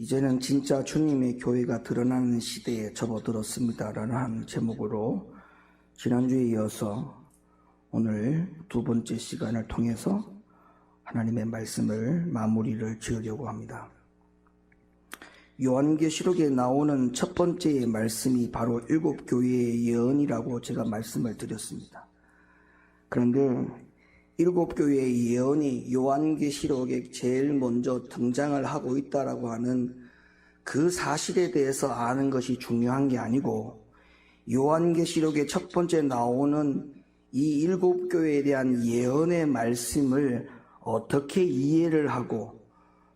이제는 진짜 주님의 교회가 드러나는 시대에 접어들었습니다라는 한 제목으로 지난주에 이어서 오늘 두 번째 시간을 통해서 하나님의 말씀을 마무리를 지으려고 합니다. 요한계시록에 나오는 첫 번째 말씀이 바로 일곱 교회의 예언이라고 제가 말씀을 드렸습니다. 그런데 일곱 교회의 예언이 요한계시록에 제일 먼저 등장을 하고 있다라고 하는 그 사실에 대해서 아는 것이 중요한 게 아니고, 요한계시록에 첫 번째 나오는 이 일곱 교회에 대한 예언의 말씀을 어떻게 이해를 하고,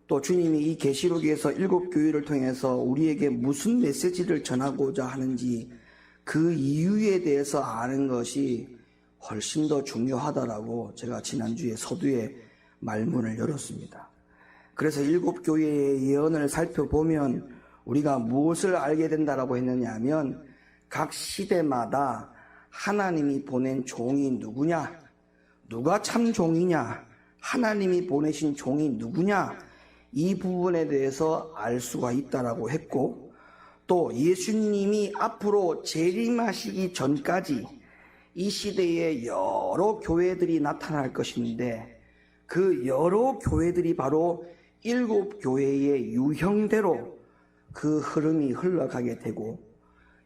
또 주님이 이 계시록에서 일곱 교회를 통해서 우리에게 무슨 메시지를 전하고자 하는지 그 이유에 대해서 아는 것이 훨씬 더 중요하다라고 제가 지난주에 서두에 말문을 열었습니다. 그래서 일곱 교회의 예언을 살펴보면 우리가 무엇을 알게 된다라고 했느냐 하면, 각 시대마다 하나님이 보낸 종이 누구냐, 누가 참 종이냐, 하나님이 보내신 종이 누구냐, 이 부분에 대해서 알 수가 있다라고 했고, 또 예수님이 앞으로 재림하시기 전까지 이 시대에 여러 교회들이 나타날 것인데, 그 여러 교회들이 바로 일곱 교회의 유형대로 그 흐름이 흘러가게 되고,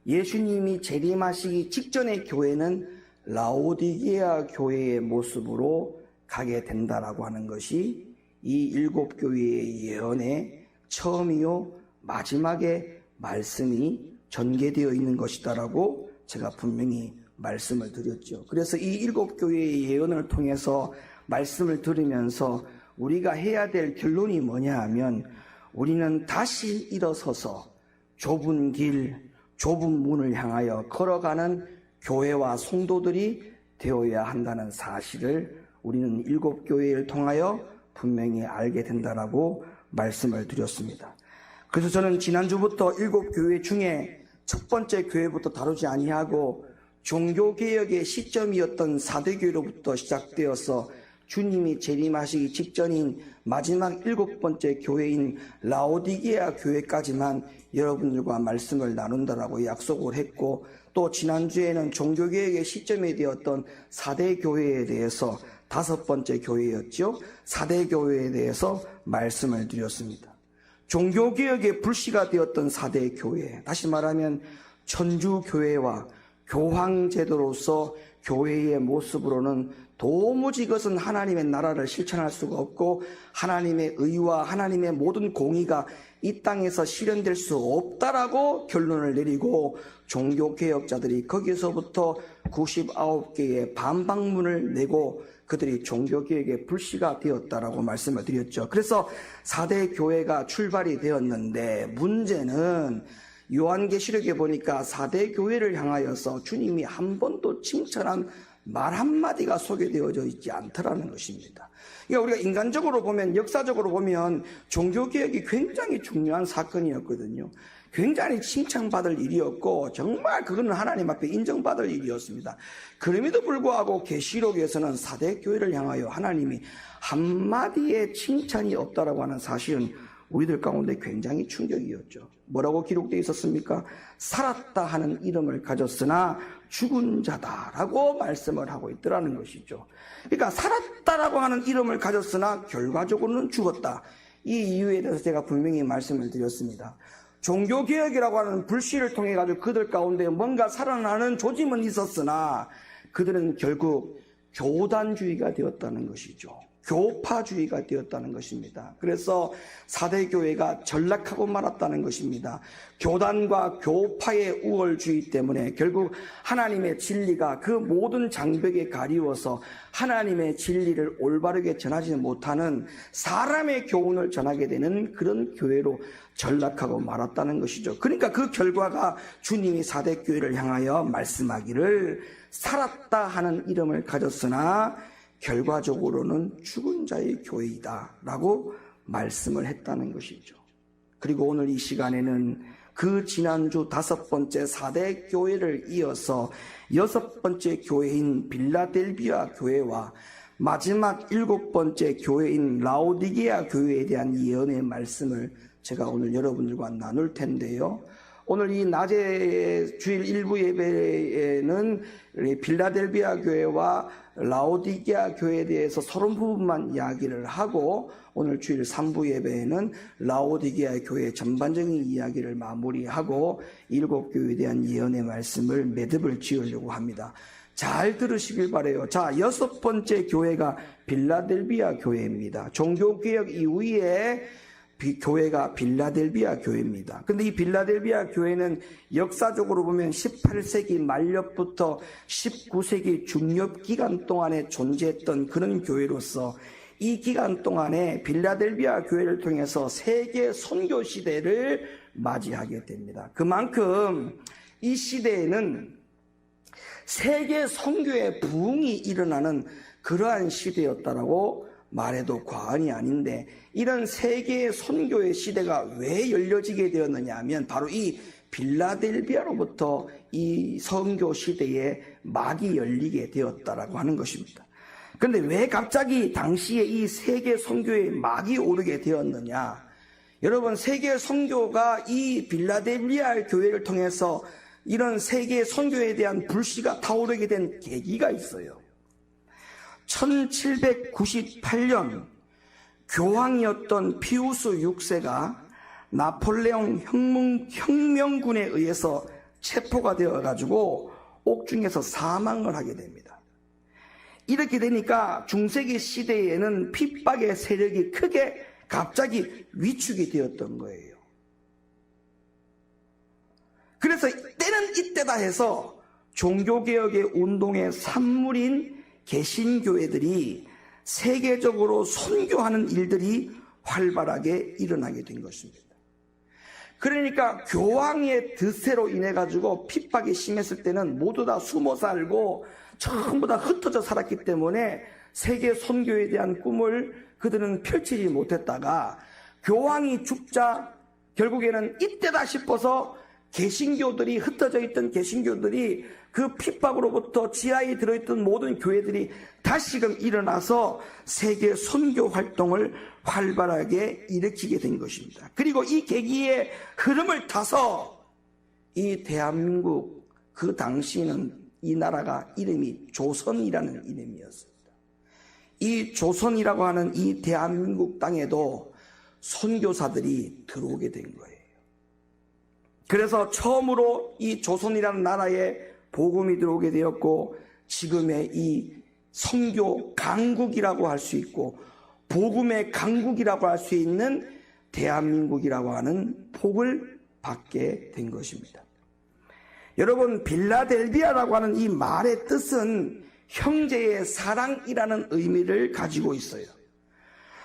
예수님이 재림하시기 직전의 교회는 라오디게아 교회의 모습으로 가게 된다라고 하는 것이 이 일곱 교회의 예언의 처음이요 마지막에 말씀이 전개되어 있는 것이다라고 제가 분명히 말씀을 드렸죠. 그래서 이 일곱 교회의 예언을 통해서 말씀을 들으면서 우리가 해야 될 결론이 뭐냐 하면, 우리는 다시 일어서서 좁은 길, 좁은 문을 향하여 걸어가는 교회와 성도들이 되어야 한다는 사실을 우리는 일곱 교회를 통하여 분명히 알게 된다라고 말씀을 드렸습니다. 그래서 저는 지난주부터 일곱 교회 중에 첫 번째 교회부터 다루지 아니하고 종교개혁의 시점이었던 사대교회로부터 시작되어서 주님이 재림하시기 직전인 마지막 일곱 번째 교회인 라오디게아 교회까지만 여러분들과 말씀을 나눈다라고 약속을 했고, 또 지난주에는 종교개혁의 시점이 되었던 사대교회에 대해서 다섯 번째 교회였죠. 사대교회에 대해서 말씀을 드렸습니다. 종교개혁의 불씨가 되었던 사대교회, 다시 말하면 천주교회와 교황제도로서 교회의 모습으로는 도무지 그것은 하나님의 나라를 실천할 수가 없고, 하나님의 의와 하나님의 모든 공의가 이 땅에서 실현될 수 없다라고 결론을 내리고, 종교개혁자들이 거기서부터 99개의 반박문을 내고 그들이 종교개혁의 불씨가 되었다라고 말씀을 드렸죠. 그래서 4대 교회가 출발이 되었는데, 문제는 요한계시록에 보니까 4대 교회를 향하여서 주님이 한 번도 칭찬한 말 한마디가 소개되어져 있지 않더라는 것입니다. 그러니까 우리가 인간적으로 보면, 역사적으로 보면 종교개혁이 굉장히 중요한 사건이었거든요. 굉장히 칭찬받을 일이었고, 정말 그거는 하나님 앞에 인정받을 일이었습니다. 그럼에도 불구하고 계시록에서는 4대 교회를 향하여 하나님이 한마디의 칭찬이 없다라고 하는 사실은 우리들 가운데 굉장히 충격이었죠. 뭐라고 기록되어 있었습니까? 살았다 하는 이름을 가졌으나 죽은 자다라고 말씀을 하고 있더라는 것이죠. 그러니까 살았다라고 하는 이름을 가졌으나 결과적으로는 죽었다. 이 이유에 대해서 제가 분명히 말씀을 드렸습니다. 종교개혁이라고 하는 불씨를 통해 가지고 그들 가운데 뭔가 살아나는 조짐은 있었으나 그들은 결국 교단주의가 되었다는 것이죠. 교파주의가 되었다는 것입니다. 그래서 4대 교회가 전락하고 말았다는 것입니다. 교단과 교파의 우월주의 때문에 결국 하나님의 진리가 그 모든 장벽에 가리워서 하나님의 진리를 올바르게 전하지 못하는 사람의 교훈을 전하게 되는 그런 교회로 전락하고 말았다는 것이죠. 그러니까 그 결과가 주님이 4대 교회를 향하여 말씀하기를 살았다 하는 이름을 가졌으나 결과적으로는 죽은 자의 교회이다 라고 말씀을 했다는 것이죠. 그리고 오늘 이 시간에는 그 지난주 다섯 번째 4대 교회를 이어서 여섯 번째 교회인 빌라델비아 교회와 마지막 일곱 번째 교회인 라오디게아 교회에 대한 예언의 말씀을 제가 오늘 여러분들과 나눌 텐데요. 오늘 이 낮에 주일 일부 예배에는 빌라델비아 교회와 라오디게아 교회에 대해서 서론 부분만 이야기를 하고, 오늘 주일 3부 예배에는 라오디게아 교회 전반적인 이야기를 마무리하고 7교회에 대한 예언의 말씀을 매듭을 지으려고 합니다. 잘 들으시길 바라요. 자, 6번째 교회가 빌라델비아 교회입니다. 종교개혁 이후에 교회가 빌라델비아 교회입니다. 근데 이 빌라델비아 교회는 역사적으로 보면 18세기 말년부터 19세기 중엽 기간 동안에 존재했던 그런 교회로서 이 기간 동안에 빌라델비아 교회를 통해서 세계 선교 시대를 맞이하게 됩니다. 그만큼 이 시대에는 세계 선교의 부흥이 일어나는 그러한 시대였다라고 말해도 과언이 아닌데, 이런 세계 선교의 시대가 왜 열려지게 되었느냐 하면 바로 이 빌라델비아로부터 이 선교 시대의 막이 열리게 되었다라고 하는 것입니다. 그런데 왜 갑자기 당시에 이 세계 선교의 막이 오르게 되었느냐? 여러분, 세계 선교가 이 빌라델비아 교회를 통해서 이런 세계 선교에 대한 불씨가 타오르게 된 계기가 있어요. 1798년 교황이었던 피우스 6세가 나폴레옹 혁명군에 의해서 체포가 되어가지고 옥중에서 사망을 하게 됩니다. 이렇게 되니까 중세기 시대에는 핍박의 세력이 크게 갑자기 위축이 되었던 거예요. 그래서 때는 이때다 해서 종교개혁의 운동의 산물인 개신교회들이 세계적으로 선교하는 일들이 활발하게 일어나게 된 것입니다. 그러니까 교황의 드세로 인해 가지고 핍박이 심했을 때는 모두 다 숨어 살고 전부 다 흩어져 살았기 때문에 세계 선교에 대한 꿈을 그들은 펼치지 못했다가 교황이 죽자 결국에는 이때다 싶어서 개신교들이, 흩어져 있던 개신교들이 그 핍박으로부터 지하에 들어있던 모든 교회들이 다시금 일어나서 세계 선교 활동을 활발하게 일으키게 된 것입니다. 그리고 이 계기의 흐름을 타서 이 대한민국, 그 당시에는 이 나라가 이름이 조선이라는 이름이었습니다. 이 조선이라고 하는 이 대한민국 땅에도 선교사들이 들어오게 된 거예요. 그래서 처음으로 이 조선이라는 나라에 복음이 들어오게 되었고, 지금의 이 선교 강국이라고 할 수 있고 복음의 강국이라고 할 수 있는 대한민국이라고 하는 복을 받게 된 것입니다. 여러분, 빌라델비아라고 하는 이 말의 뜻은 형제의 사랑이라는 의미를 가지고 있어요.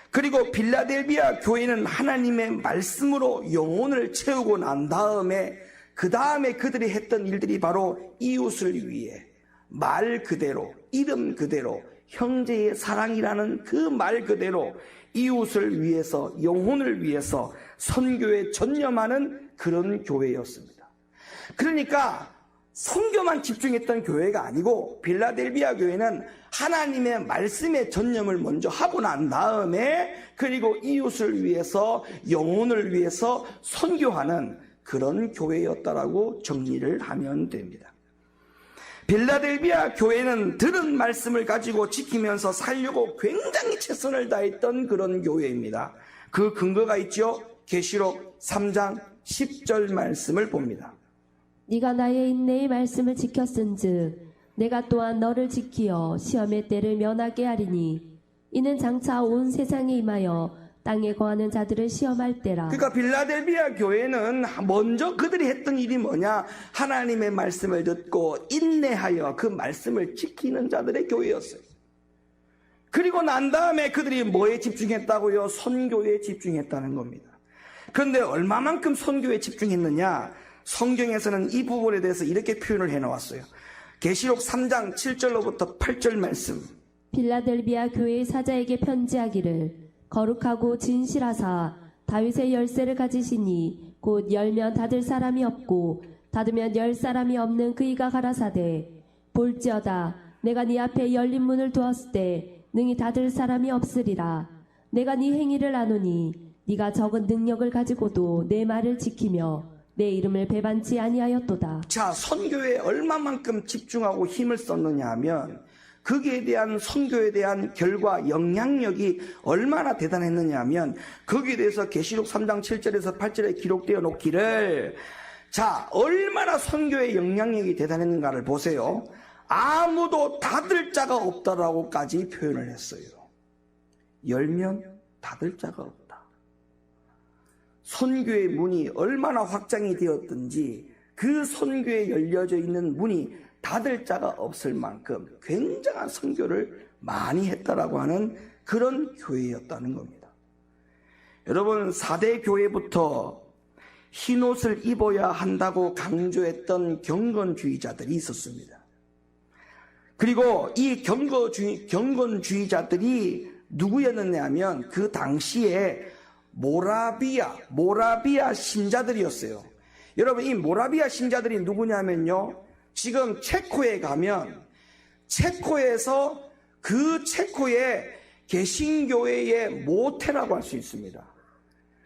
그리고 빌라델비아 교회는 하나님의 말씀으로 영혼을 채우고 난 다음에 그 다음에 그들이 했던 일들이 바로 이웃을 위해 말 그대로, 이름 그대로, 형제의 사랑이라는 그 말 그대로 이웃을 위해서, 영혼을 위해서 선교에 전념하는 그런 교회였습니다. 그러니까 선교만 집중했던 교회가 아니고 빌라델비아 교회는 하나님의 말씀에 전념을 먼저 하고 난 다음에 그리고 이웃을 위해서, 영혼을 위해서 선교하는 그런 교회였다라고 정리를 하면 됩니다. 빌라델비아 교회는 들은 말씀을 가지고 지키면서 살려고 굉장히 최선을 다했던 그런 교회입니다. 그 근거가 있죠. 계시록 3장 10절 말씀을 봅니다. 네가 나의 인내의 말씀을 지켰은즉 내가 또한 너를 지키어 시험의 때를 면하게 하리니 이는 장차 온 세상에 임하여 땅에 거하는 자들을 시험할 때라. 그러니까 빌라델비아 교회는 먼저 그들이 했던 일이 뭐냐? 하나님의 말씀을 듣고 인내하여 그 말씀을 지키는 자들의 교회였어요. 그리고 난 다음에 그들이 뭐에 집중했다고요? 선교에 집중했다는 겁니다. 그런데 얼마만큼 선교에 집중했느냐? 성경에서는 이 부분에 대해서 이렇게 표현을 해놓았어요. 계시록 3장 7절로부터 8절 말씀. 빌라델비아 교회의 사자에게 편지하기를 거룩하고 진실하사 다윗의 열쇠를 가지시니 곧 열면 닫을 사람이 없고 닫으면 열 사람이 없는 그이가 가라사대 볼지어다 내가 네 앞에 열린 문을 두었을 때 능히 닫을 사람이 없으리라. 내가 네 행위를 아노니 네가 적은 능력을 가지고도 내 말을 지키며 내 이름을 배반치 아니하였도다. 자, 선교에 얼마만큼 집중하고 힘을 썼느냐 하면 거기에 대한 선교에 대한 결과 영향력이 얼마나 대단했느냐 하면 거기에 대해서 계시록 3장 7절에서 8절에 기록되어 놓기를, 자, 얼마나 선교의 영향력이 대단했는가를 보세요. 아무도 닫을 자가 없다라고까지 표현을 했어요. 열면 닫을 자가 없다. 선교의 문이 얼마나 확장이 되었든지 그 선교에 열려져 있는 문이 닫을 자가 없을 만큼 굉장한 선교를 많이 했다라고 하는 그런 교회였다는 겁니다. 여러분, 4대 교회부터 흰옷을 입어야 한다고 강조했던 경건주의자들이 있었습니다. 그리고 이 경건주의자들이 누구였느냐 하면 그 당시에 모라비아 신자들이었어요. 여러분, 이 모라비아 신자들이 누구냐면요, 지금 체코에 가면 체코에서 그 체코의 개신교회의 모태라고 할 수 있습니다.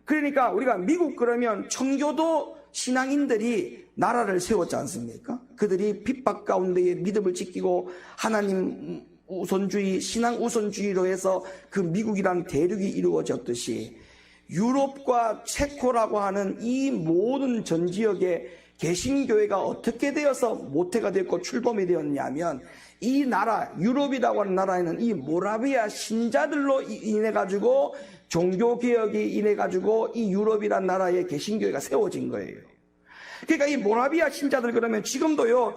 그러니까 우리가 미국 그러면 청교도 신앙인들이 나라를 세웠지 않습니까? 그들이 핍박 가운데에 믿음을 지키고 하나님 우선주의, 신앙 우선주의로 해서 그 미국이라는 대륙이 이루어졌듯이 유럽과 체코라고 하는 이 모든 전 지역에 개신교회가 어떻게 되어서 모태가 됐고 출범이 되었냐면 이 나라, 유럽이라고 하는 나라에는 이 모라비아 신자들로 인해 가지고 종교개혁이 인해 가지고 이 유럽이라는 나라에 개신교회가 세워진 거예요. 그러니까 이 모라비아 신자들 그러면 지금도요,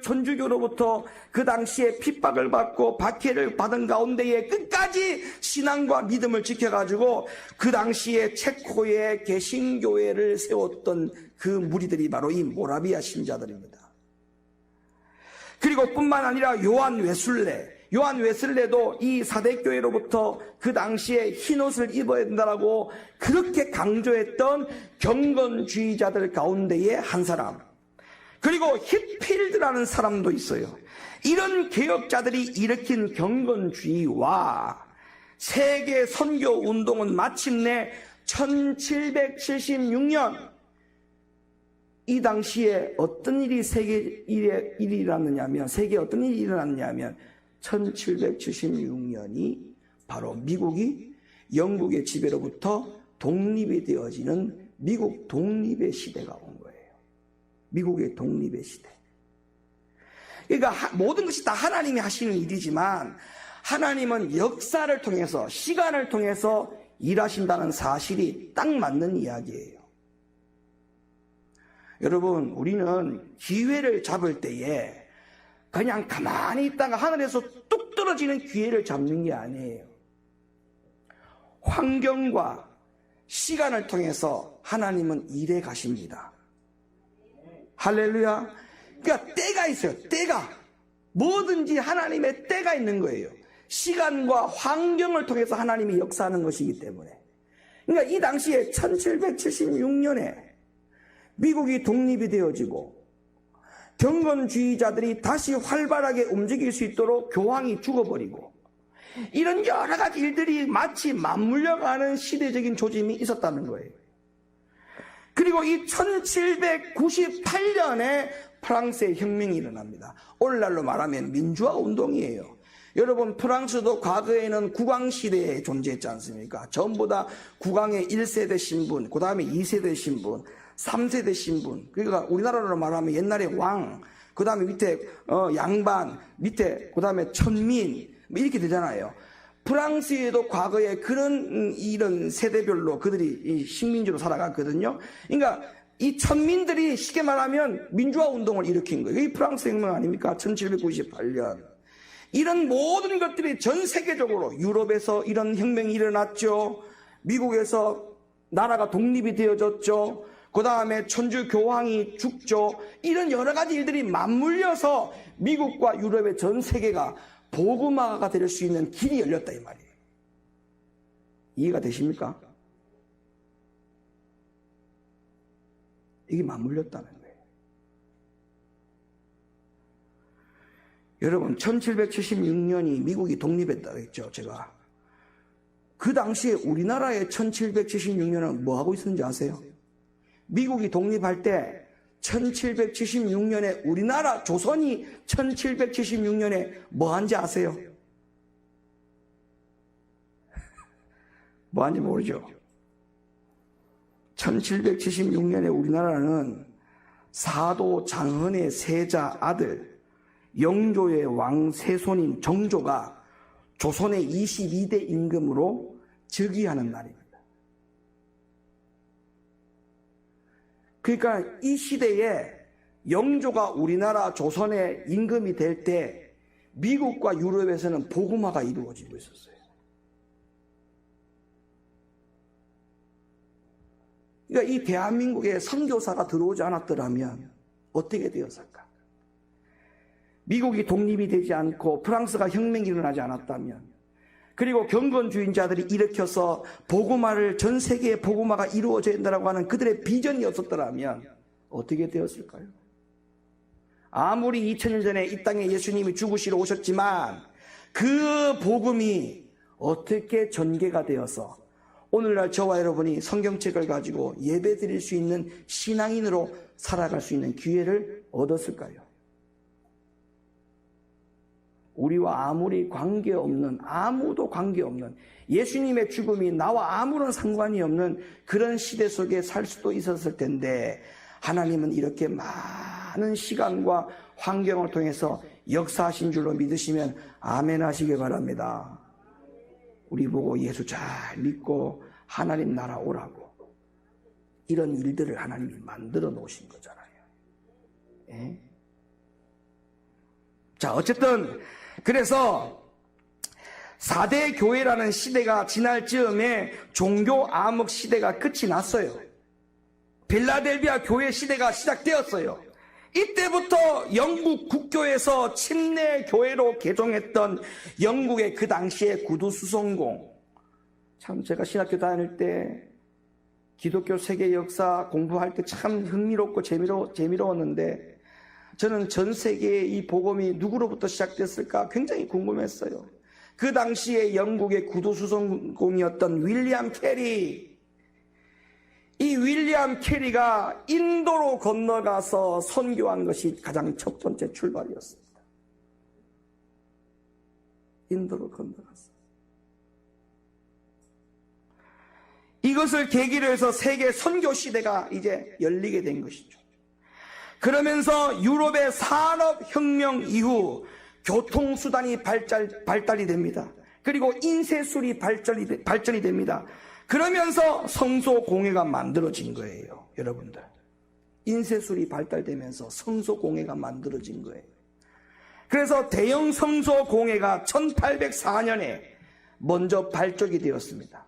천주교로부터 그 당시에 핍박을 받고 박해를 받은 가운데에 끝까지 신앙과 믿음을 지켜가지고 그 당시에 체코의 개신교회를 세웠던 그 무리들이 바로 이 모라비아 신자들입니다. 그리고 뿐만 아니라 요한 웨슬레도 이 4대 교회로부터 그 당시에 흰옷을 입어야 된다라고 그렇게 강조했던 경건주의자들 가운데의 한 사람. 그리고 힙필드라는 사람도 있어요. 이런 개혁자들이 일으킨 경건주의와 세계 선교 운동은 마침내 1776년 이 당시에 어떤 일이 세계에 일어났느냐면 1776년이 바로 미국이 영국의 지배로부터 독립이 되어지는 미국 독립의 시대가 온 거예요. 미국의 독립의 시대. 그러니까 모든 것이 다 하나님이 하시는 일이지만 하나님은 역사를 통해서, 시간을 통해서 일하신다는 사실이 딱 맞는 이야기예요. 여러분, 우리는 기회를 잡을 때에 그냥 가만히 있다가 하늘에서 뚝 떨어지는 기회를 잡는 게 아니에요. 환경과 시간을 통해서 하나님은 일해 가십니다. 할렐루야. 그러니까 때가 있어요. 때가. 뭐든지 하나님의 때가 있는 거예요. 시간과 환경을 통해서 하나님이 역사하는 것이기 때문에. 그러니까 이 당시에 1776년에 미국이 독립이 되어지고 경건주의자들이 다시 활발하게 움직일 수 있도록 교황이 죽어버리고 이런 여러 가지 일들이 마치 맞물려가는 시대적인 조짐이 있었다는 거예요. 그리고 이 1798년에 프랑스의 혁명이 일어납니다. 오늘날로 말하면 민주화 운동이에요. 여러분, 프랑스도 과거에는 국왕시대에 존재했지 않습니까? 전부 다 국왕의 1세대 신분, 그 다음에 2세대 신분, 3세대 신분. 그러니까 우리나라로 말하면 옛날에 왕, 그 다음에 밑에 양반, 밑에 그 다음에 천민, 이렇게 되잖아요. 프랑스에도 과거에 그런 이런 세대별로 그들이 식민지로 살아갔거든요. 그러니까 이 천민들이 쉽게 말하면 민주화 운동을 일으킨 거예요. 이 프랑스 혁명 아닙니까? 1798년. 이런 모든 것들이 전 세계적으로 유럽에서 이런 혁명이 일어났죠. 미국에서 나라가 독립이 되어졌죠. 그 다음에 천주 교황이 죽죠. 이런 여러 가지 일들이 맞물려서 미국과 유럽의 전 세계가 복음화가 될 수 있는 길이 열렸다 이 말이에요. 이해가 되십니까? 이게 맞물렸다는 거예요. 여러분, 1776년이 미국이 독립했다고 했죠, 제가. 그 당시에 우리나라의 1776년은 뭐 하고 있었는지 아세요? 미국이 독립할 때 1776년에 우리나라 조선이 1776년에 뭐 한지 아세요? 뭐 한지 모르죠? 1776년에 우리나라는 사도 장헌의 세자 아들 영조의 왕 세손인 정조가 조선의 22대 임금으로 즉위하는 날입니다. 그러니까 이 시대에 영조가 우리나라 조선의 임금이 될 때 미국과 유럽에서는 복음화가 이루어지고 있었어요. 그러니까 이 대한민국에 선교사가 들어오지 않았더라면 어떻게 되었을까? 미국이 독립이 되지 않고 프랑스가 혁명이 일어나지 않았다면, 그리고 경건주의자들이 일으켜서 복음화를, 전 세계의 복음화가 이루어져야 된다고 하는 그들의 비전이 없었더라면 어떻게 되었을까요? 아무리 2000년 전에 이 땅에 예수님이 죽으시러 오셨지만 그 복음이 어떻게 전개가 되어서 오늘날 저와 여러분이 성경책을 가지고 예배 드릴 수 있는 신앙인으로 살아갈 수 있는 기회를 얻었을까요? 우리와 아무리 관계없는, 아무도 관계없는, 예수님의 죽음이 나와 아무런 상관이 없는 그런 시대 속에 살 수도 있었을 텐데, 하나님은 이렇게 많은 시간과 환경을 통해서 역사하신 줄로 믿으시면 아멘 하시길 바랍니다. 우리 보고 예수 잘 믿고 하나님 나라 오라고 이런 일들을 하나님이 만들어 놓으신 거잖아요. 예? 자, 어쨌든 그래서 4대 교회라는 시대가 지날 즈음에 종교 암흑 시대가 끝이 났어요. 필라델비아 교회 시대가 시작되었어요. 이때부터 영국 국교에서 침례 교회로 개종했던 영국의 그 당시의 구두수성공, 참 제가 신학교 다닐 때 기독교 세계 역사 공부할 때 참 흥미롭고 재미로웠는데, 저는 전 세계의 이 복음이 누구로부터 시작됐을까 굉장히 궁금했어요. 그 당시에 영국의 구두수성공이었던 윌리엄 캐리, 이 윌리엄 캐리가 인도로 건너가서 선교한 것이 가장 첫 번째 출발이었습니다. 인도로 건너갔어요. 이것을 계기로 해서 세계 선교 시대가 이제 열리게 된 것이죠. 그러면서 유럽의 산업혁명 이후 교통수단이 발달이 됩니다. 그리고 인쇄술이 발전이 됩니다. 그러면서 성소공회가 만들어진 거예요. 여러분들, 인쇄술이 발달되면서 성소공회가 만들어진 거예요. 그래서 대형 성소공회가 1804년에 먼저 발족이 되었습니다.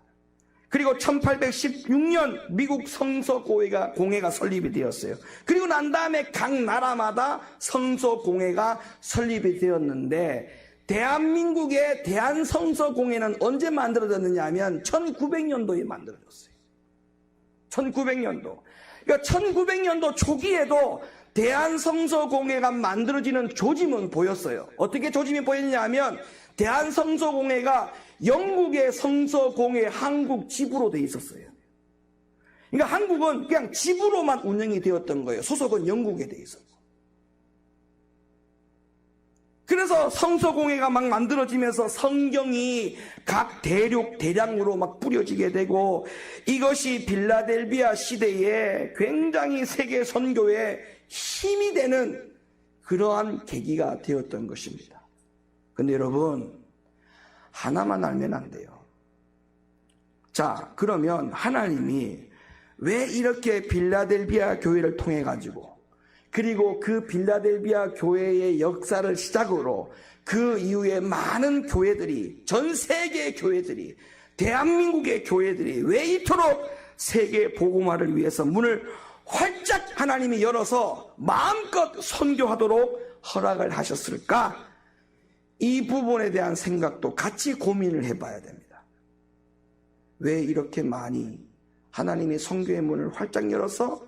그리고 1816년 미국 성서공회가 설립이 되었어요. 그리고 난 다음에 각 나라마다 성서공회가 설립이 되었는데, 대한민국의 대한성서공회는 언제 만들어졌느냐 하면 1900년도에 만들어졌어요. 1900년도. 그러니까 1900년도 초기에도 대한성서공회가 만들어지는 조짐은 보였어요. 어떻게 조짐이 보였냐 하면, 대한성서공회가 영국의 성서공회 한국 지부로 돼 있었어요. 그러니까 한국은 그냥 지부로만 운영이 되었던 거예요. 소속은 영국에 돼 있었고. 그래서 성서공회가 막 만들어지면서 성경이 각 대량으로 막 뿌려지게 되고, 이것이 빌라델비아 시대에 굉장히 세계 선교에 힘이 되는 그러한 계기가 되었던 것입니다. 근데 여러분, 하나만 알면 안 돼요. 자, 그러면 하나님이 왜 이렇게 빌라델비아 교회를 통해 가지고, 그리고 그 빌라델비아 교회의 역사를 시작으로 그 이후에 많은 교회들이, 전 세계의 교회들이, 대한민국의 교회들이 왜 이토록 세계 복음화를 위해서 문을 활짝 하나님이 열어서 마음껏 선교하도록 허락을 하셨을까? 이 부분에 대한 생각도 같이 고민을 해봐야 됩니다. 왜 이렇게 많이 하나님이 선교의 문을 활짝 열어서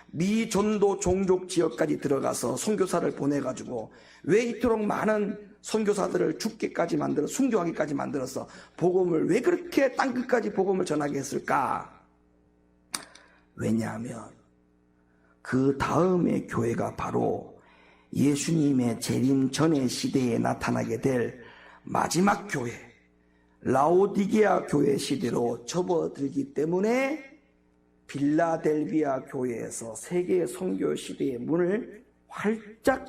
미전도 종족 지역까지 들어가서 선교사를 보내가지고 왜 이토록 많은 선교사들을 죽게까지 만들어 순교하기까지 만들어서 복음을 왜 그렇게 땅끝까지 복음을 전하게 했을까? 왜냐하면 그 다음의 교회가 바로 예수님의 재림 전의 시대에 나타나게 될 마지막 교회, 라오디게아 교회 시대로 접어들기 때문에 빌라델비아 교회에서 세계 선교 시대의 문을 활짝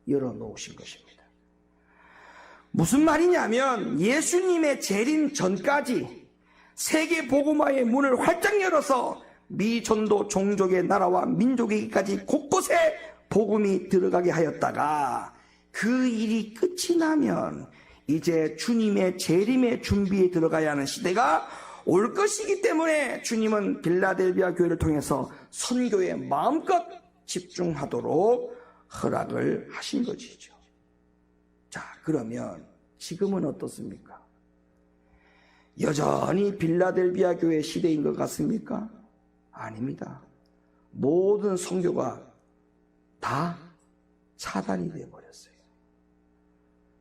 열어놓으신 것입니다. 무슨 말이냐면 예수님의 재림 전까지 세계 복음화의 문을 활짝 열어서 미전도 종족의 나라와 민족에게까지 곳곳에 복음이 들어가게 하였다가 그 일이 끝이 나면 이제 주님의 재림의 준비에 들어가야 하는 시대가 올 것이기 때문에 주님은 빌라델비아 교회를 통해서 선교에 마음껏 집중하도록 허락을 하신 것이죠. 자, 그러면 지금은 어떻습니까? 여전히 빌라델비아 교회 시대인 것 같습니까? 아닙니다. 모든 선교가 다 차단이 되어버렸어요.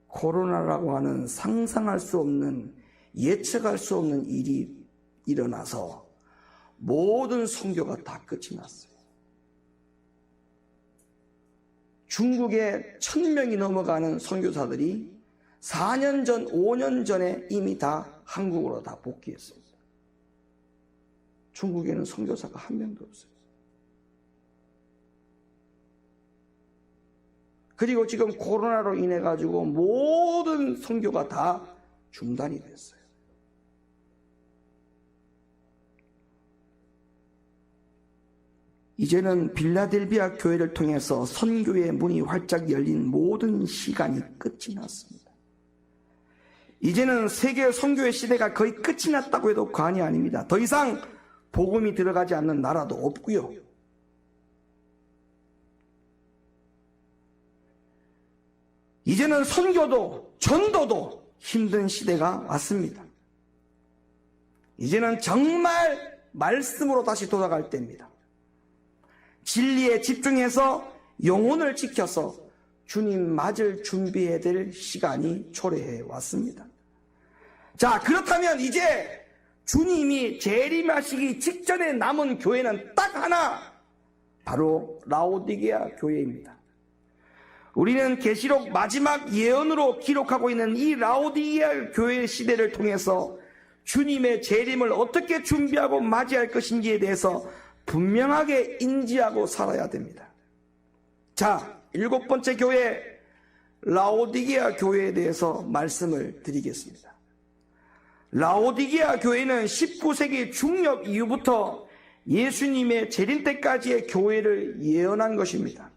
코로나라고 하는 상상할 수 없는, 예측할 수 없는 일이 일어나서 모든 선교가 다 끝이 났어요. 중국에 1000명이 넘어가는 선교사들이 4년 전, 5년 전에 이미 다 한국으로 다 복귀했습니다. 중국에는 선교사가 한 명도 없어요. 그리고 지금 코로나로 인해 가지고 모든 선교가 다 중단이 됐어요. 이제는 빌라델비아 교회를 통해서 선교의 문이 활짝 열린 모든 시간이 끝이 났습니다. 이제는 세계 선교의 시대가 거의 끝이 났다고 해도 과언이 아닙니다. 더 이상 복음이 들어가지 않는 나라도 없고요. 이제는 선교도 전도도 힘든 시대가 왔습니다. 이제는 정말 말씀으로 다시 돌아갈 때입니다. 진리에 집중해서 영혼을 지켜서 주님 맞을 준비해야 될 시간이 초래해 왔습니다. 자, 그렇다면 이제 주님이 재림하시기 직전에 남은 교회는 딱 하나, 바로 라오디게아 교회입니다. 우리는 계시록 마지막 예언으로 기록하고 있는 이 라오디게아 교회의 시대를 통해서 주님의 재림을 어떻게 준비하고 맞이할 것인지에 대해서 분명하게 인지하고 살아야 됩니다. 자, 7번째 교회, 라오디게아 교회에 대해서 말씀을 드리겠습니다. 라오디게아 교회는 19세기 중엽 이후부터 예수님의 재림 때까지의 교회를 예언한 것입니다.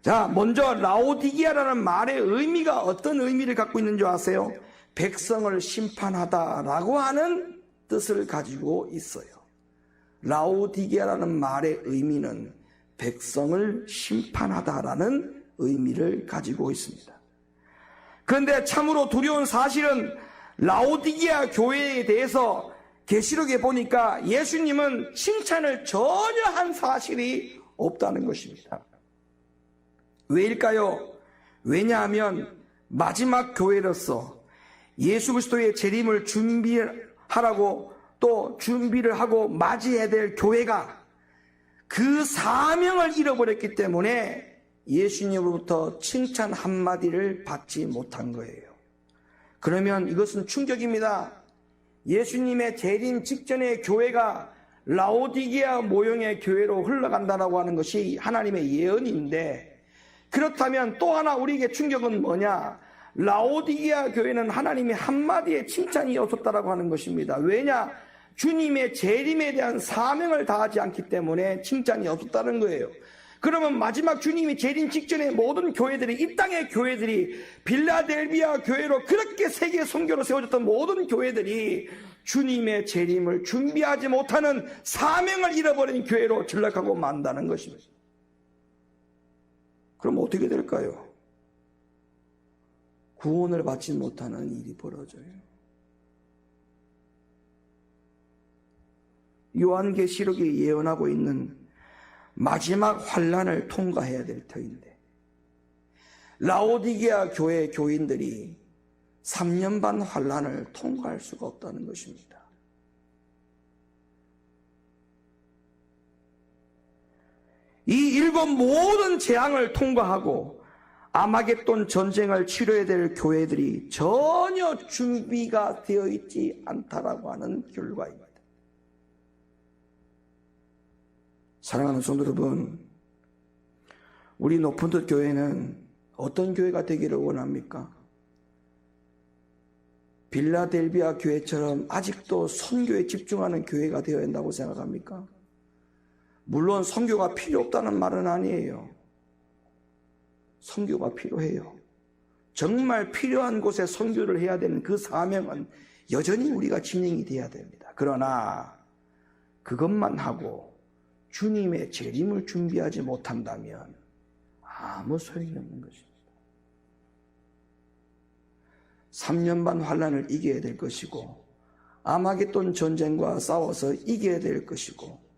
자, 먼저 라오디게아라는 말의 의미가 어떤 의미를 갖고 있는 줄 아세요? 백성을 심판하다라고 하는 뜻을 가지고 있어요. 라오디게아라는 말의 의미는 백성을 심판하다라는 의미를 가지고 있습니다. 그런데 참으로 두려운 사실은 라오디게아 교회에 대해서 계시록에 보니까 예수님은 칭찬을 전혀 한 사실이 없다는 것입니다. 왜일까요? 왜냐하면 마지막 교회로서 예수 그리스도의 재림을 준비하라고 또 준비를 하고 맞이해야 될 교회가 그 사명을 잃어버렸기 때문에 예수님으로부터 칭찬 한마디를 받지 못한 거예요. 그러면 이것은 충격입니다. 예수님의 재림 직전의 교회가 라오디게아 모형의 교회로 흘러간다고 하는 것이 하나님의 예언인데, 그렇다면 또 하나 우리에게 충격은 뭐냐? 라오디게아 교회는 하나님의 한마디의 칭찬이 없었다라고 하는 것입니다. 왜냐? 주님의 재림에 대한 사명을 다하지 않기 때문에 칭찬이 없었다는 거예요. 그러면 마지막 주님이 재림 직전에 모든 교회들이, 이 땅의 교회들이, 빌라델비아 교회로 그렇게 세계 선교로 세워졌던 모든 교회들이 주님의 재림을 준비하지 못하는 사명을 잃어버린 교회로 전락하고 만다는 것입니다. 그럼 어떻게 될까요? 구원을 받지 못하는 일이 벌어져요. 요한계시록이 예언하고 있는 마지막 환란을 통과해야 될 터인데, 라오디게아 교회 교인들이 3년 반 환란을 통과할 수가 없다는 것입니다. 이 일곱 모든 재앙을 통과하고 아마겟돈 전쟁을 치러야 될 교회들이 전혀 준비가 되어 있지 않다라고 하는 결과입니다. 사랑하는 성도 여러분, 우리 높은뜻 교회는 어떤 교회가 되기를 원합니까? 빌라델비아 교회처럼 아직도 선교에 집중하는 교회가 되어야 한다고 생각합니까? 물론 선교가 필요 없다는 말은 아니에요. 선교가 필요해요. 정말 필요한 곳에 선교를 해야 되는 그 사명은 여전히 우리가 진행이 돼야 됩니다. 그러나 그것만 하고 주님의 재림을 준비하지 못한다면 아무 소용이 없는 것입니다. 3년 반 환란을 이겨야 될 것이고 아마겟돈 전쟁과 싸워서 이겨야 될 것이고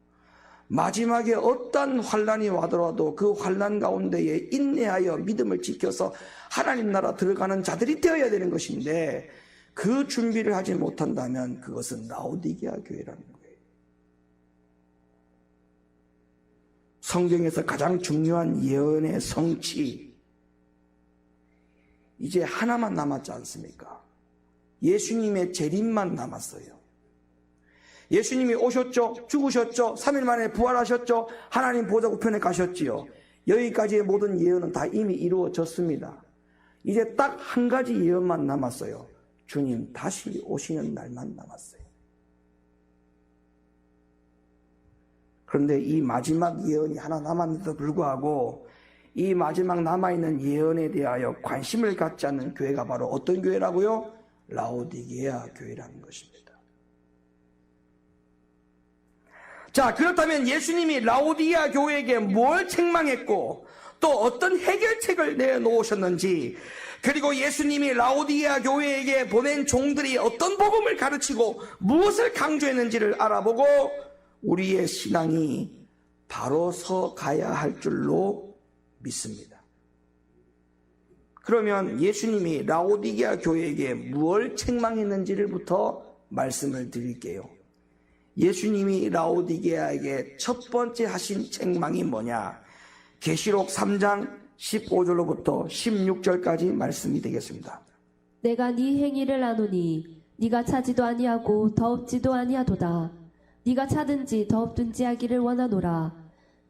마지막에 어떤 환란이 와더라도 그 환란 가운데에 인내하여 믿음을 지켜서 하나님 나라 들어가는 자들이 되어야 되는 것인데 그 준비를 하지 못한다면 그것은 라오디게아 교회라는 거예요. 성경에서 가장 중요한 예언의 성취, 이제 하나만 남았지 않습니까? 예수님의 재림만 남았어요. 예수님이 오셨죠, 죽으셨죠, 3일 만에 부활하셨죠, 하나님 보좌 우편에 가셨지요. 여기까지의 모든 예언은 다 이미 이루어졌습니다. 이제 딱 한 가지 예언만 남았어요. 주님 다시 오시는 날만 남았어요. 그런데 이 마지막 예언이 하나 남았는데도 불구하고 이 마지막 남아있는 예언에 대하여 관심을 갖지 않는 교회가 바로 어떤 교회라고요? 라오디게아 교회라는 것입니다. 자, 그렇다면 예수님이 라오디게아 교회에게 뭘 책망했고 또 어떤 해결책을 내놓으셨는지, 그리고 예수님이 라오디게아 교회에게 보낸 종들이 어떤 복음을 가르치고 무엇을 강조했는지를 알아보고 우리의 신앙이 바로 서 가야 할 줄로 믿습니다. 그러면 예수님이 라오디게아 교회에게 무엇을 책망했는지를부터 말씀을 드릴게요. 예수님이 라오디게아에게 첫 번째 하신 책망이 뭐냐? 계시록 3장 15절로부터 16절까지 말씀이 되겠습니다. 내가 네 행위를 아노니 네가 차지도 아니하고 더없지도 아니하도다. 네가 차든지 더없든지 하기를 원하노라.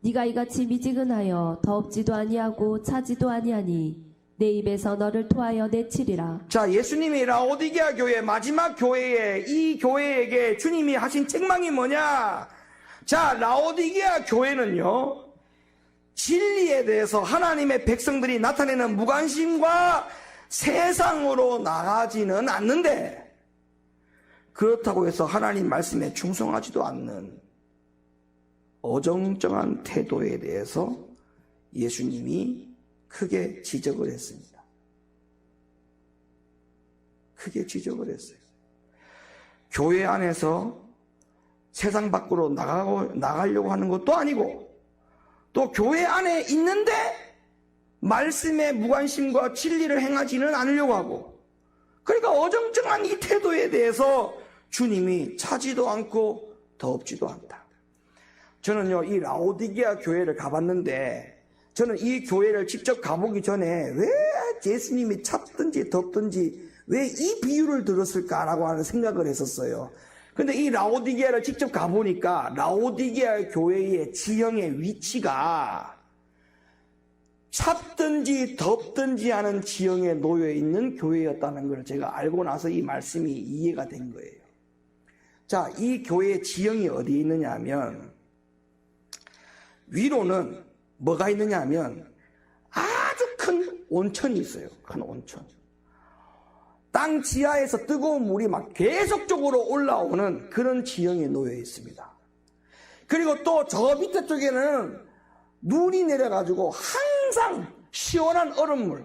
네가 이같이 미지근하여 더없지도 아니하고 차지도 아니하니 내 입에서 너를 토하여 내치리라. 자, 예수님이 라오디게아 교회, 마지막 교회에, 이 교회에게 주님이 하신 책망이 뭐냐? 자, 라오디게아 교회는요, 진리에 대해서 하나님의 백성들이 나타내는 무관심과 세상으로 나가지는 않는데, 그렇다고 해서 하나님 말씀에 충성하지도 않는 어정쩡한 태도에 대해서 예수님이 크게 지적을 했습니다. 크게 지적을 했어요. 교회 안에서 세상 밖으로 나가려고 하는 것도 아니고, 또 교회 안에 있는데 말씀에 무관심과 진리를 행하지는 않으려고 하고, 그러니까 어정쩡한 이 태도에 대해서 주님이 차지도 않고 더없지도 않다. 저는요, 이 라오디게아 교회를 가봤는데, 저는 이 교회를 직접 가보기 전에 왜 예수님이 찼든지 덥든지 왜 이 비유를 들었을까라고 하는 생각을 했었어요. 근데 이 라오디게아를 직접 가보니까 라오디게아 교회의 지형의 위치가 찼든지 덥든지 하는 지형에 놓여 있는 교회였다는 걸 제가 알고 나서 이 말씀이 이해가 된 거예요. 자, 이 교회의 지형이 어디에 있느냐 하면, 위로는 뭐가 있느냐 하면 아주 큰 온천이 있어요. 큰 온천. 땅 지하에서 뜨거운 물이 막 계속적으로 올라오는 그런 지형에 놓여 있습니다. 그리고 또 저 밑에 쪽에는 눈이 내려가지고 항상 시원한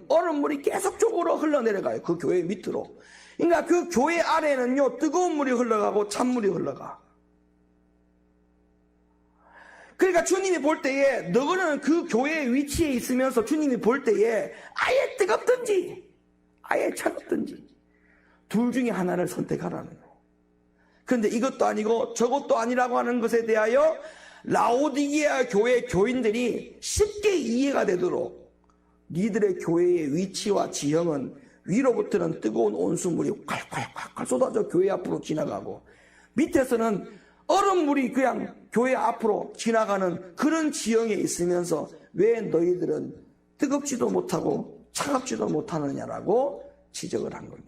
얼음물이 계속적으로 흘러내려가요. 그 교회 밑으로. 그러니까 그 교회 아래는요, 뜨거운 물이 흘러가고 찬물이 흘러가. 그러니까 주님이 볼 때에 너는 그 교회의 위치에 있으면서 주님이 볼 때에 아예 뜨겁든지 아예 차갑든지 둘 중에 하나를 선택하라는 거예요. 그런데 이것도 아니고 저것도 아니라고 하는 것에 대하여 라오디게아 교회 교인들이 쉽게 이해가 되도록 니들의 교회의 위치와 지형은 위로부터는 뜨거운 온수물이 콸콸콸콸 쏟아져 교회 앞으로 지나가고 밑에서는 얼음물이 그냥 교회 앞으로 지나가는 그런 지형에 있으면서 왜 너희들은 뜨겁지도 못하고 차갑지도 못하느냐라고 지적을 한 겁니다.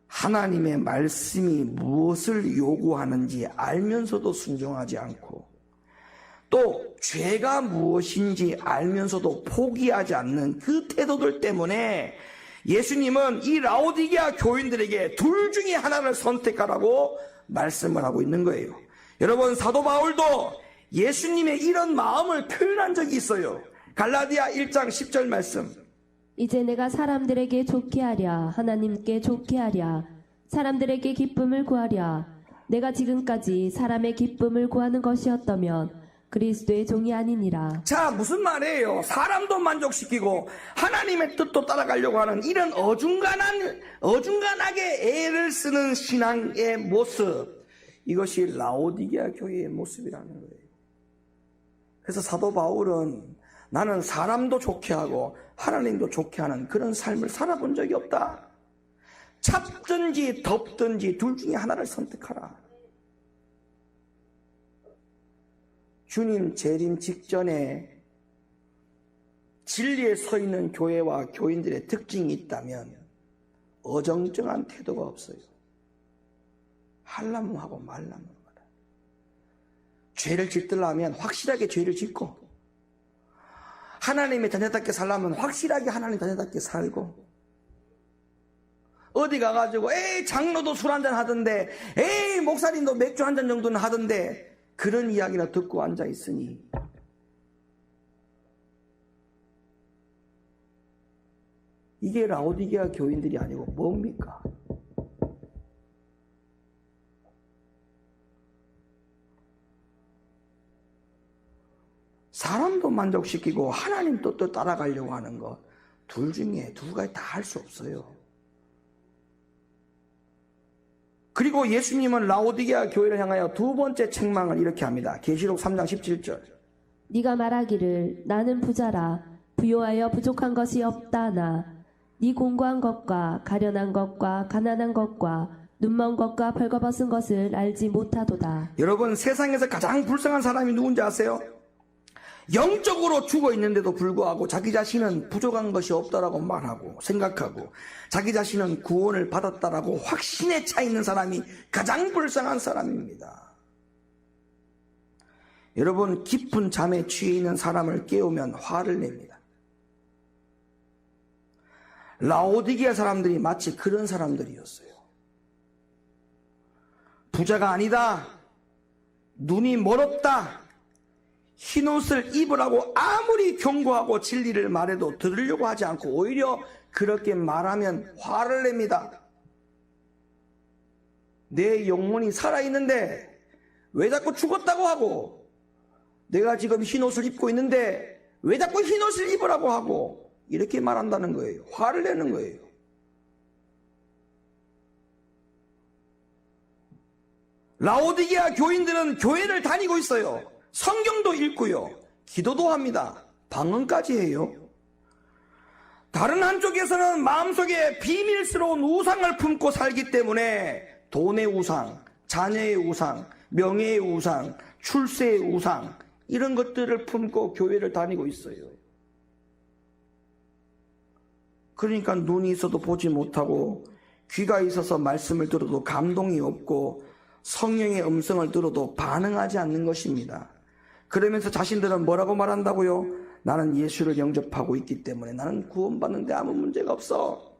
하나님의 말씀이 무엇을 요구하는지 알면서도 순종하지 않고 또 죄가 무엇인지 알면서도 포기하지 않는 그 태도들 때문에 예수님은 이 라오디게아 교인들에게 둘 중에 하나를 선택하라고 말씀을 하고 있는 거예요. 여러분, 사도 바울도 예수님의 이런 마음을 표현한 적이 있어요. 갈라디아 1장 10절 말씀. 이제 내가 사람들에게 좋게 하랴 하나님께 좋게 하랴 사람들에게 기쁨을 구하랴 내가 지금까지 사람의 기쁨을 구하는 것이었다면 그리스도의 종이 아니니라. 자, 무슨 말이에요? 사람도 만족시키고 하나님의 뜻도 따라가려고 하는 이런 어중간하게 애를 쓰는 신앙의 모습, 이것이 라오디게아 교회의 모습이라는 거예요. 그래서 사도 바울은 나는 사람도 좋게 하고 하나님도 좋게 하는 그런 삶을 살아본 적이 없다. 찹든지 덥든지 둘 중에 하나를 선택하라. 주님 재림 직전에 진리에 서 있는 교회와 교인들의 특징이 있다면 어정쩡한 태도가 없어요. 하려면 하고 말라면 말아. 죄를 짓더라면 확실하게 죄를 짓고 하나님의 자녀답게 살려면 확실하게 하나님 자녀답게 살고 어디 가가지고 에이 장로도 술 한잔 하던데 에이 목사님도 맥주 한 잔 정도는 하던데 그런 이야기나 듣고 앉아 있으니 이게 라오디게아 교인들이 아니고 뭡니까? 사람도 만족시키고 하나님 뜻도 따라가려고 하는 것 둘 중에 두 가지 다 할 수 없어요. 그리고 예수님은 라오디게아 교회를 향하여 두 번째 책망을 이렇게 합니다. 계시록 3장 17절. 네가 말하기를 나는 부자라 부요하여 부족한 것이 없다나 네 공고한 것과 가련한 것과 가난한 것과 눈먼 것과 벌거벗은 것을 알지 못하도다. 여러분, 세상에서 가장 불쌍한 사람이 누군지 아세요? 영적으로 죽어 있는데도 불구하고 자기 자신은 부족한 것이 없다라고 말하고 생각하고 자기 자신은 구원을 받았다라고 확신에 차 있는 사람이 가장 불쌍한 사람입니다. 여러분, 깊은 잠에 취해 있는 사람을 깨우면 화를 냅니다. 라오디게아 사람들이 마치 그런 사람들이었어요. 부자가 아니다, 눈이 멀었다, 흰옷을 입으라고 아무리 경고하고 진리를 말해도 들으려고 하지 않고 오히려 그렇게 말하면 화를 냅니다. 내 영혼이 살아있는데 왜 자꾸 죽었다고 하고 내가 지금 흰옷을 입고 있는데 왜 자꾸 흰옷을 입으라고 하고 이렇게 말한다는 거예요. 화를 내는 거예요. 라오디게아 교인들은 교회를 다니고 있어요. 성경도 읽고요. 기도도 합니다. 방언까지 해요. 다른 한쪽에서는 마음속에 비밀스러운 우상을 품고 살기 때문에 돈의 우상, 자녀의 우상, 명예의 우상, 출세의 우상 이런 것들을 품고 교회를 다니고 있어요. 그러니까 눈이 있어도 보지 못하고 귀가 있어서 말씀을 들어도 감동이 없고 성령의 음성을 들어도 반응하지 않는 것입니다. 그러면서 자신들은 뭐라고 말한다고요? 나는 예수를 영접하고 있기 때문에 나는 구원받는데 아무 문제가 없어.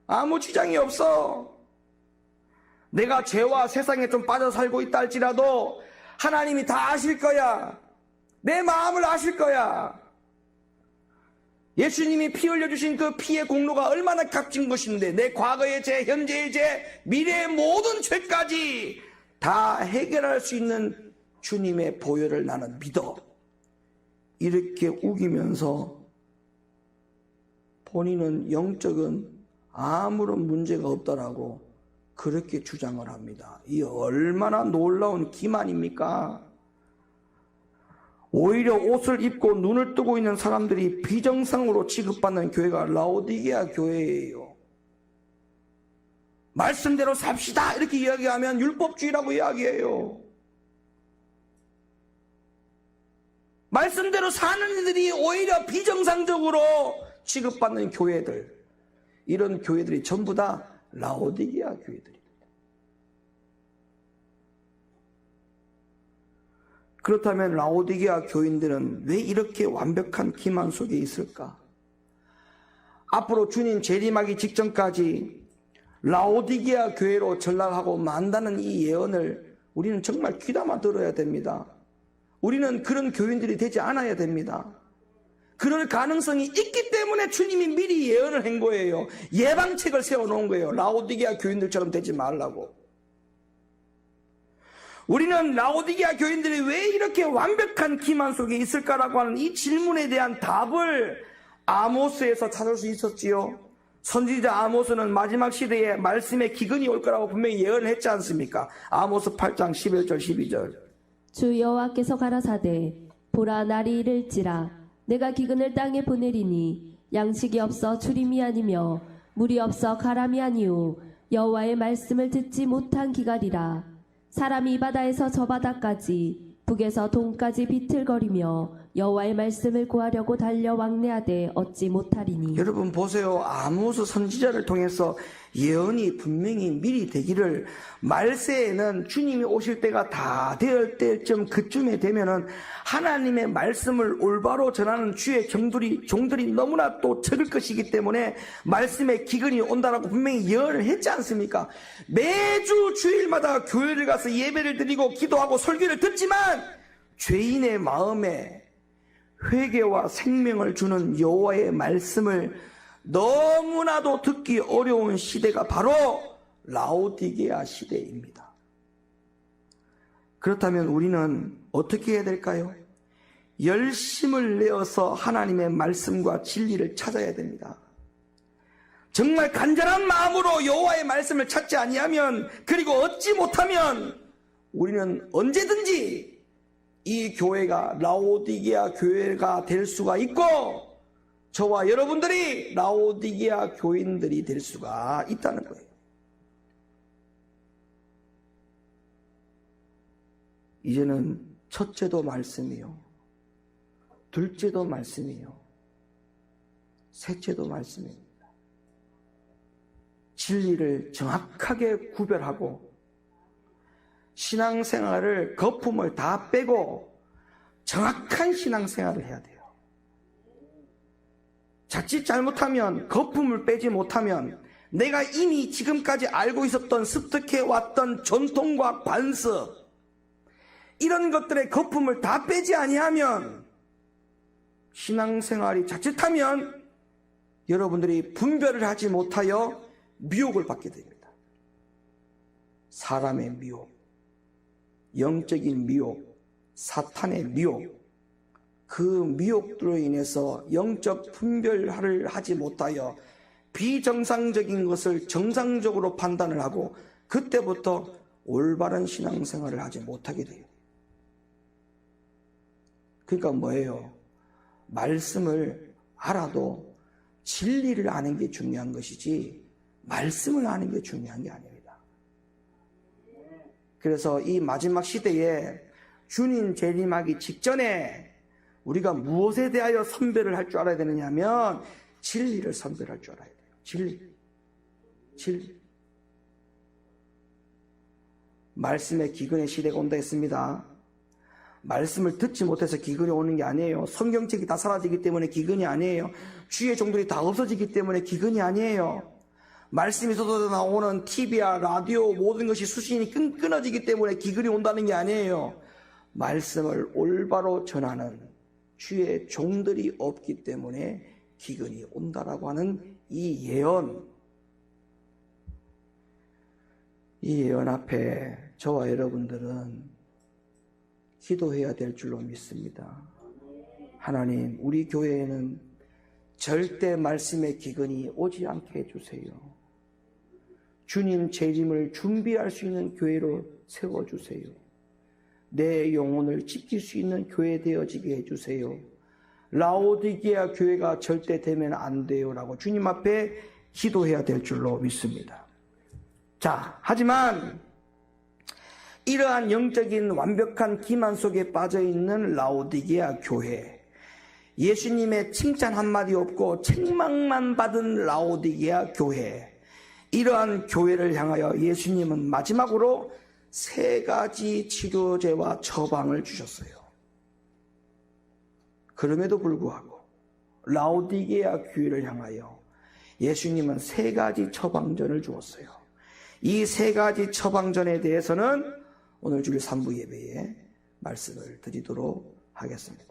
아무 지장이 없어. 내가 죄와 세상에 좀 빠져 살고 있다 할지라도 하나님이 다 아실 거야. 내 마음을 아실 거야. 예수님이 피 흘려주신 그 피의 공로가 얼마나 값진 것인데 내 과거의 죄, 현재의 죄, 미래의 모든 죄까지 다 해결할 수 있는 주님의 보혈을 나는 믿어. 이렇게 우기면서 본인은 영적은 아무런 문제가 없다라고 그렇게 주장을 합니다. 이 얼마나 놀라운 기만입니까? 오히려 옷을 입고 눈을 뜨고 있는 사람들이 비정상으로 취급받는 교회가 라오디게아 교회예요. 말씀대로 삽시다 이렇게 이야기하면 율법주의라고 이야기해요. 말씀대로 사는 이들이 오히려 비정상적으로 취급받는 교회들, 이런 교회들이 전부 다 라오디게아 교회들입니다. 그렇다면 라오디게아 교인들은 왜 이렇게 완벽한 기만 속에 있을까? 앞으로 주님 재림하기 직전까지 라오디게아 교회로 전락하고 만다는 이 예언을 우리는 정말 귀담아 들어야 됩니다. 우리는 그런 교인들이 되지 않아야 됩니다. 그럴 가능성이 있기 때문에 주님이 미리 예언을 한 거예요. 예방책을 세워놓은 거예요. 라오디게아 교인들처럼 되지 말라고. 우리는 라오디게아 교인들이 왜 이렇게 완벽한 기만 속에 있을까라고 하는 이 질문에 대한 답을 아모스에서 찾을 수 있었지요. 선지자 아모스는 마지막 시대에 말씀의 기근이 올 거라고 분명히 예언을 했지 않습니까? 아모스 8장 11절 12절. 주 여호와께서 가라사대 보라 날이 이를지라 내가 기근을 땅에 보내리니 양식이 없어 주림이 아니며 물이 없어 가람이 아니오 여호와의 말씀을 듣지 못한 기갈이라. 사람이 이 바다에서 저 바다까지 북에서 동까지 비틀거리며 여호와의 말씀을 구하려고 달려 왕래하되 얻지 못하리니. 여러분 보세요. 아모스 선지자를 통해서 예언이 분명히 미리 되기를, 말세에는 주님이 오실 때가 다 될 때쯤 그쯤에 되면은 하나님의 말씀을 올바로 전하는 주의 종들이 너무나 또 적을 것이기 때문에 말씀의 기근이 온다라고 분명히 예언을 했지 않습니까? 매주 주일마다 교회를 가서 예배를 드리고 기도하고 설교를 듣지만 죄인의 마음에 회개와 생명을 주는 여호와의 말씀을 너무나도 듣기 어려운 시대가 바로 라오디게아 시대입니다. 그렇다면 우리는 어떻게 해야 될까요? 열심을 내어서 하나님의 말씀과 진리를 찾아야 됩니다. 정말 간절한 마음으로 여호와의 말씀을 찾지 아니하면, 그리고 얻지 못하면 우리는 언제든지 이 교회가 라오디게아 교회가 될 수가 있고 저와 여러분들이 라오디게아 교인들이 될 수가 있다는 거예요. 이제는 첫째도 말씀이요, 둘째도 말씀이요, 셋째도 말씀입니다. 진리를 정확하게 구별하고 신앙생활을, 거품을 다 빼고 정확한 신앙생활을 해야 돼요. 자칫 잘못하면, 거품을 빼지 못하면 내가 이미 지금까지 알고 있었던, 습득해왔던 전통과 관습, 이런 것들의 거품을 다 빼지 아니하면, 신앙생활이 자칫하면 여러분들이 분별을 하지 못하여 미혹을 받게 됩니다. 사람의 미혹, 영적인 미혹, 사탄의 미혹, 그 미혹들로 인해서 영적 분별을 하지 못하여 비정상적인 것을 정상적으로 판단을 하고 그때부터 올바른 신앙생활을 하지 못하게 돼요. 그러니까 뭐예요? 말씀을 알아도 진리를 아는 게 중요한 것이지 말씀을 아는 게 중요한 게 아닙니다. 그래서 이 마지막 시대에 주님 재림하기 직전에 우리가 무엇에 대하여 선별을 할 줄 알아야 되느냐 하면 진리를 선별할 줄 알아야 돼요. 진리. 말씀의 기근의 시대가 온다 했습니다. 말씀을 듣지 못해서 기근이 오는 게 아니에요. 성경책이 다 사라지기 때문에 기근이 아니에요. 주의 종들이 다 없어지기 때문에 기근이 아니에요. 말씀이 쏟아져 나오는 TV야 라디오 모든 것이 수신이 끊어지기 때문에 기근이 온다는 게 아니에요. 말씀을 올바로 전하는 주의 종들이 없기 때문에 기근이 온다라고 하는 이 예언 앞에 저와 여러분들은 기도해야 될 줄로 믿습니다. 하나님, 우리 교회에는 절대 말씀의 기근이 오지 않게 해주세요. 주님 재림을 준비할 수 있는 교회로 세워주세요. 내 영혼을 지킬 수 있는 교회 되어지게 해주세요. 라오디게아 교회가 절대 되면 안 돼요 라고 주님 앞에 기도해야 될 줄로 믿습니다. 자, 하지만 이러한 영적인 완벽한 기만 속에 빠져있는 라오디게아 교회, 예수님의 칭찬 한마디 없고 책망만 받은 라오디게아 교회, 이러한 교회를 향하여 예수님은 마지막으로 3가지 치료제와 처방을 주셨어요. 그럼에도 불구하고 라오디게아 교회를 향하여 예수님은 3가지 처방전을 주었어요. 이 3가지 처방전에 대해서는 오늘 주일 3부 예배에 말씀을 드리도록 하겠습니다.